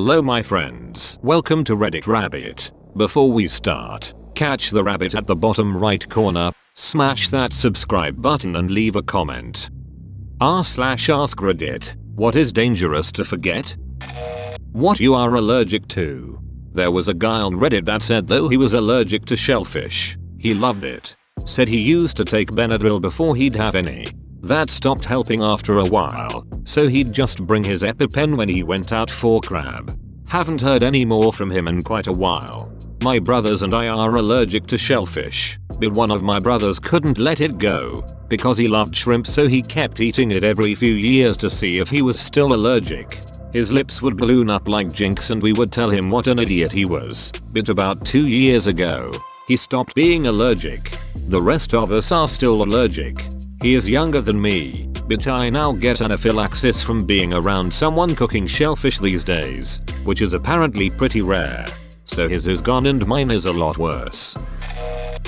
Hello my friends, welcome to Reddit Rabbit. Before we start, catch the rabbit at the bottom right corner, smash that subscribe button and leave a comment. r/AskReddit, what is dangerous to forget? What you are allergic to. There was a guy on Reddit that said though he was allergic to shellfish, he loved it. Said he used to take Benadryl before he'd have any. That stopped helping after a while, so he'd just bring his EpiPen when he went out for crab. Haven't heard any more from him in quite a while. My brothers and I are allergic to shellfish, but one of my brothers couldn't let it go because he loved shrimp, so he kept eating it every few years to see if he was still allergic. His lips would balloon up like Jinx and we would tell him what an idiot he was, but about 2 years ago, he stopped being allergic. The rest of us are still allergic. He is younger than me, but I now get anaphylaxis from being around someone cooking shellfish these days, which is apparently pretty rare. So his is gone and mine is a lot worse.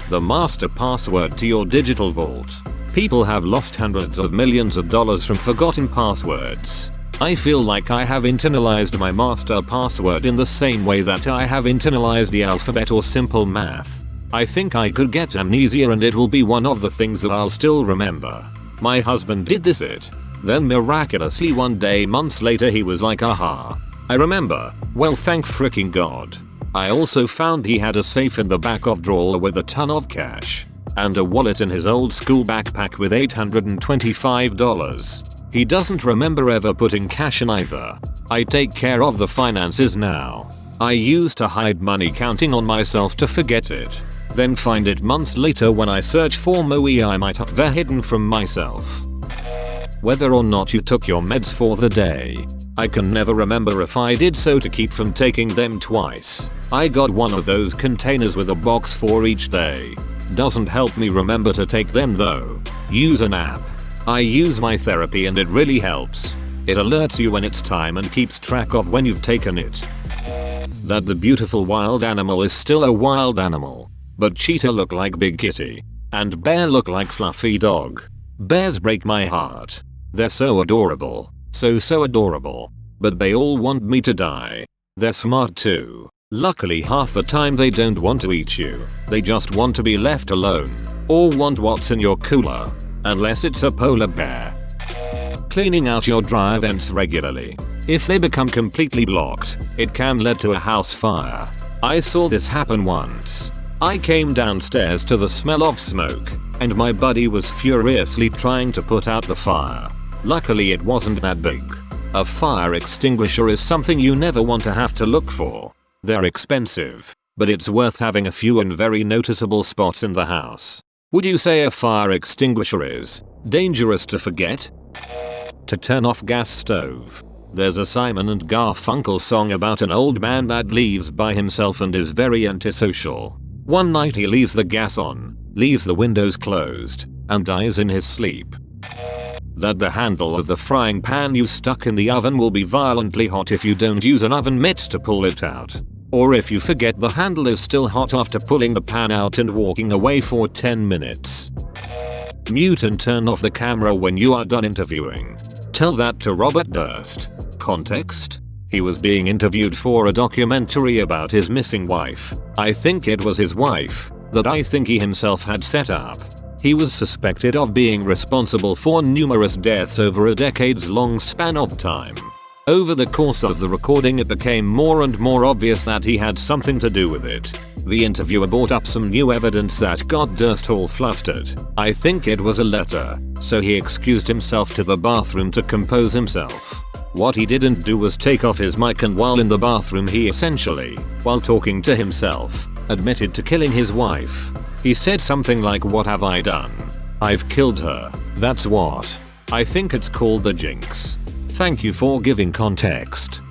The master password to your digital vault. People have lost hundreds of millions of dollars from forgotten passwords. I feel like I have internalized my master password in the same way that I have internalized the alphabet or simple math. I think I could get amnesia and it will be one of the things that I'll still remember. My husband did this then miraculously one day months later he was like, aha, I remember, well thank fricking god. I also found he had a safe in the back of drawer with a ton of cash, and a wallet in his old school backpack with $825. He doesn't remember ever putting cash in either. I take care of the finances now. I used to hide money counting on myself to forget it, then find it months later when I search for money I might have hidden from myself. Whether or not you took your meds for the day, I can never remember if I did so to keep from taking them twice. I got one of those containers with a box for each day. Doesn't help me remember to take them though. Use an app. I use my therapy and it really helps. It alerts you when it's time and keeps track of when you've taken it. That the beautiful wild animal is still a wild animal, but cheetah look like big kitty, and bear look like fluffy dog. Bears break my heart. They're so adorable, so adorable, but they all want me to die. They're smart too. Luckily half the time they don't want to eat you, they just want to be left alone, or want what's in your cooler, unless it's a polar bear. Cleaning out your dry vents regularly. If they become completely blocked, it can lead to a house fire. I saw this happen once. I came downstairs to the smell of smoke, and my buddy was furiously trying to put out the fire. Luckily it wasn't that big. A fire extinguisher is something you never want to have to look for. They're expensive, but it's worth having a few in very noticeable spots in the house. Would you say a fire extinguisher is dangerous to forget? To turn off gas stove. There's a Simon and Garfunkel song about an old man that leaves by himself and is very antisocial. One night he leaves the gas on, leaves the windows closed, and dies in his sleep. That the handle of the frying pan you stuck in the oven will be violently hot if you don't use an oven mitt to pull it out. Or if you forget the handle is still hot after pulling the pan out and walking away for 10 minutes. Mute and turn off the camera when you are done interviewing. Tell that to Robert Durst. Context? He was being interviewed for a documentary about his missing wife. I think it was his wife, that I think he himself had set up. He was suspected of being responsible for numerous deaths over a decades-long span of time. Over the course of the recording it became more and more obvious that he had something to do with it. The interviewer brought up some new evidence that got Durst all flustered. I think it was a letter, so he excused himself to the bathroom to compose himself. What he didn't do was take off his mic, and while in the bathroom he essentially, while talking to himself, admitted to killing his wife. He said something like, "What have I done? I've killed her. That's what. I think it's called the jinx." Thank you for giving context.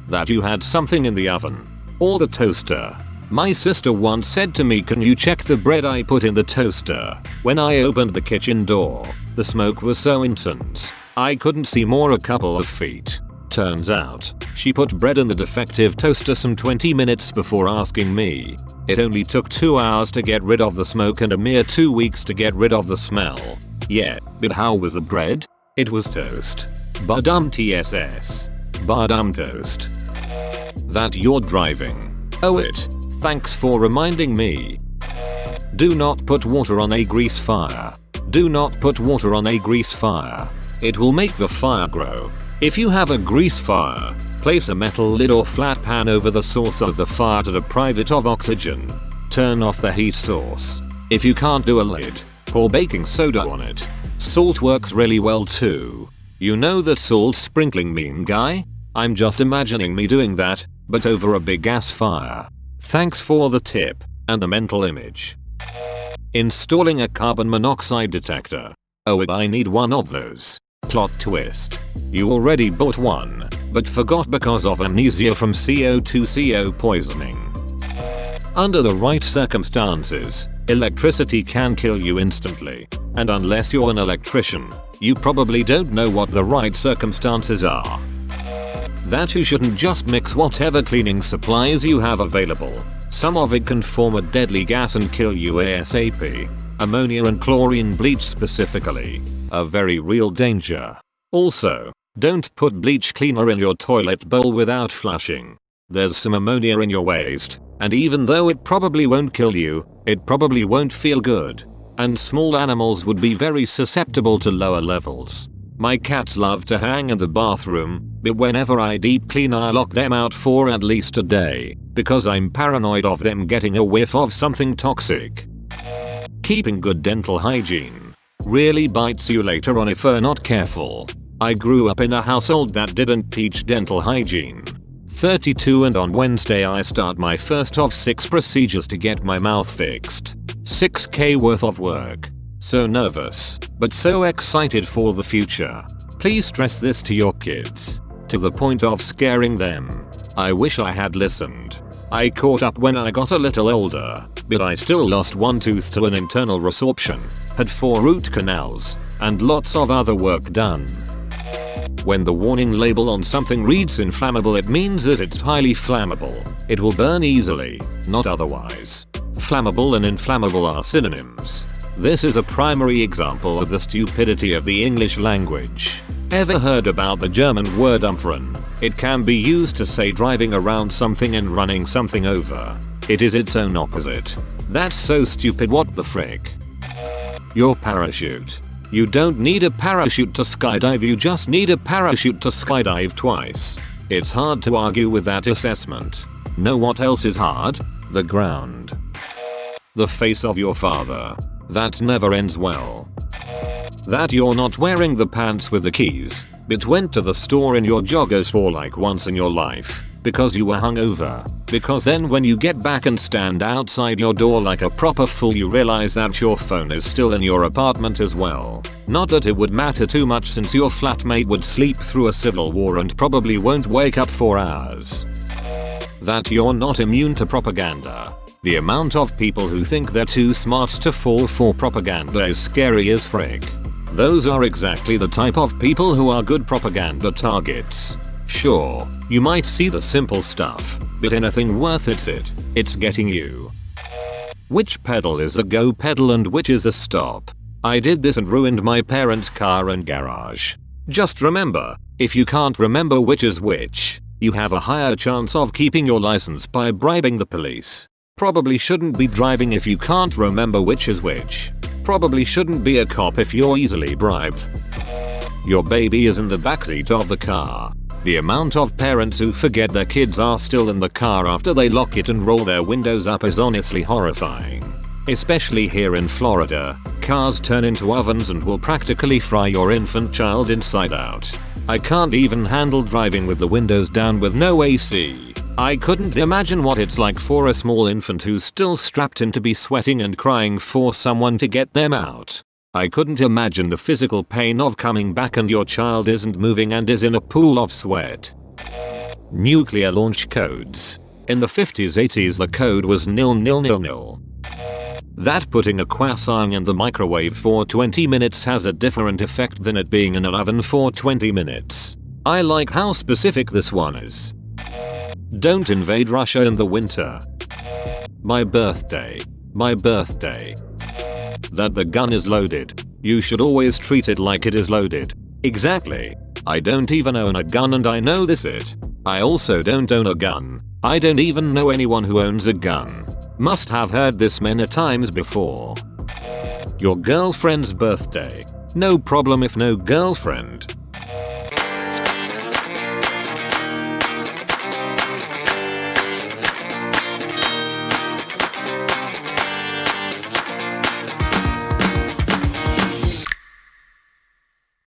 That you had something in the oven. Or the toaster. My sister once said to me, "Can you check the bread I put in the toaster?" When I opened the kitchen door, the smoke was so intense, I couldn't see more a couple of feet. Turns out, she put bread in the defective toaster some 20 minutes before asking me. It only took 2 hours to get rid of the smoke and a mere 2 weeks to get rid of the smell. Yeah, but how was the bread? It was toast. Badum TSS. Badum toast. That you're driving. Oh it. Thanks for reminding me. Do not put water on a grease fire. Do not put water on a grease fire. It will make the fire grow. If you have a grease fire, place a metal lid or flat pan over the source of the fire to deprive it of oxygen. Turn off the heat source. If you can't do a lid, pour baking soda on it. Salt works really well too. You know that salt sprinkling meme guy? I'm just imagining me doing that, but over a big gas fire. Thanks for the tip and the mental image. Installing a carbon monoxide detector. Oh, I need one of those. Plot twist. You already bought one, but forgot because of amnesia from CO2 poisoning. Under the right circumstances, electricity can kill you instantly, and unless you're an electrician, you probably don't know what the right circumstances are. That you shouldn't just mix whatever cleaning supplies you have available. Some of it can form a deadly gas and kill you ASAP. Ammonia and chlorine bleach specifically. A very real danger. Also, don't put bleach cleaner in your toilet bowl without flushing. There's some ammonia in your waste, and even though it probably won't kill you, it probably won't feel good. And small animals would be very susceptible to lower levels. My cats love to hang in the bathroom, but whenever I deep clean I lock them out for at least a day, because I'm paranoid of them getting a whiff of something toxic. Keeping good dental hygiene really bites you later on if you're not careful. I grew up in a household that didn't teach dental hygiene. 32 and on Wednesday I start my first of 6 procedures to get my mouth fixed. 6k worth of work. So nervous, but so excited for the future. Please stress this to your kids. To the point of scaring them. I wish I had listened. I caught up when I got a little older, but I still lost one tooth to an internal resorption, had 4 root canals, and lots of other work done. When the warning label on something reads inflammable, it means that it's highly flammable. It will burn easily, not otherwise. Flammable and inflammable are synonyms. This is a primary example of the stupidity of the English language. Ever heard about the German word umfahren? It can be used to say driving around something and running something over. It is its own opposite. That's so stupid, what the frick? Your parachute. You don't need a parachute to skydive, you just need a parachute to skydive twice. It's hard to argue with that assessment. Know what else is hard? The ground. The face of your father. That never ends well. That you're not wearing the pants with the keys, but went to the store in your joggers for like once in your life, because you were hungover. Because then when you get back and stand outside your door like a proper fool, you realize that your phone is still in your apartment as well. Not that it would matter too much since your flatmate would sleep through a civil war and probably won't wake up for hours. That you're not immune to propaganda. The amount of people who think they're too smart to fall for propaganda is scary as frick. Those are exactly the type of people who are good propaganda targets. Sure, you might see the simple stuff, but anything worth it's getting you. Which pedal is a go pedal and which is a stop? I did this and ruined my parents' car and garage. Just remember, if you can't remember which is which, you have a higher chance of keeping your license by bribing the police. Probably shouldn't be driving if you can't remember which is which. Probably shouldn't be a cop if you're easily bribed. Your baby is in the backseat of the car. The amount of parents who forget their kids are still in the car after they lock it and roll their windows up is honestly horrifying. Especially here in Florida, cars turn into ovens and will practically fry your infant child inside out. I can't even handle driving with the windows down with no AC. I couldn't imagine what it's like for a small infant who's still strapped in to be sweating and crying for someone to get them out. I couldn't imagine the physical pain of coming back and your child isn't moving and is in a pool of sweat. Nuclear launch codes. In the 50s 80s the code was 0000. That putting a croissant in the microwave for 20 minutes has a different effect than it being in an oven for 20 minutes. I like how specific this one is. Don't invade Russia in the winter. My birthday. My birthday. That the gun is loaded. You should always treat it like it is loaded. Exactly. I don't even own a gun and I know this it. I also don't own a gun. I don't even know anyone who owns a gun. Must have heard this many times before. Your girlfriend's birthday. No problem if no girlfriend.